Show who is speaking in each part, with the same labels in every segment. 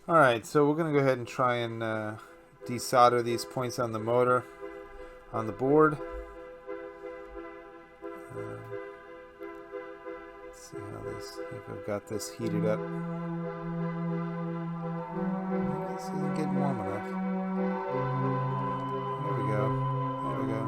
Speaker 1: Alright, so we're going to go ahead and try and desolder these points on the motor on the board. Let's see how this, if I've got this heated up. This isn't getting warm enough. There we go. There we go.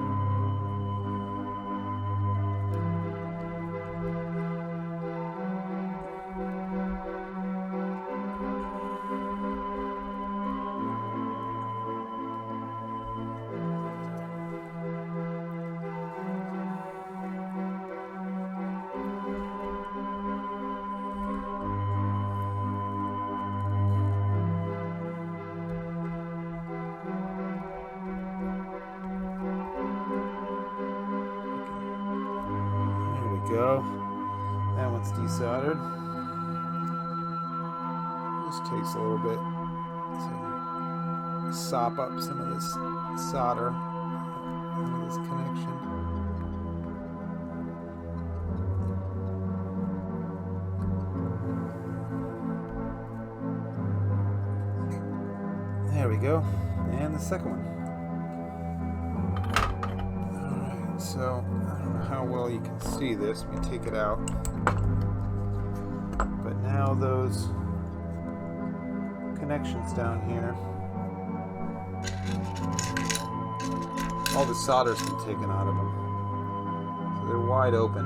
Speaker 1: Go. That one's desoldered. Just takes a little bit to sop up some of this solder into this connection. There we go. And the second one. Alright, so how well you can see this. Let me take it out. But now those connections down here, all the solder's been taken out of them. So they're wide open.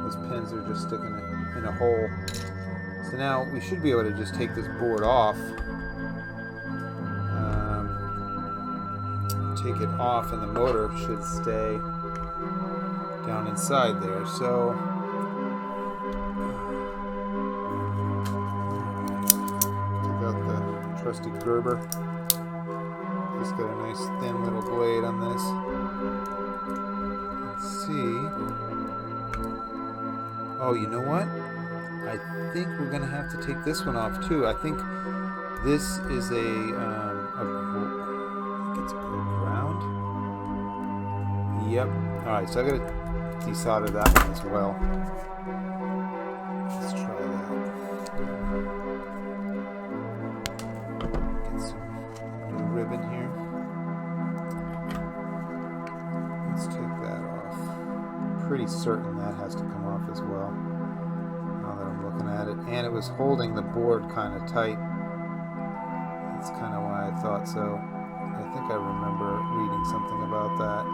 Speaker 1: Those pins are just sticking in a hole. So now we should be able to just take this board off. Take it off and the motor should stay down inside there. So take out the trusty Gerber. Just got a nice thin little blade on this. Let's see. Oh, you know what? I think we're gonna have to take this one off too. I think this is it's a ground. Yep. All right, so I gotta desolder that one as well. Let's try that. Get some new ribbon here. Let's take that off. Pretty certain that has to come off as well. Now that I'm looking at it, and it was holding the board kind of tight. That's kind of why I thought so. I think I remember reading something about that.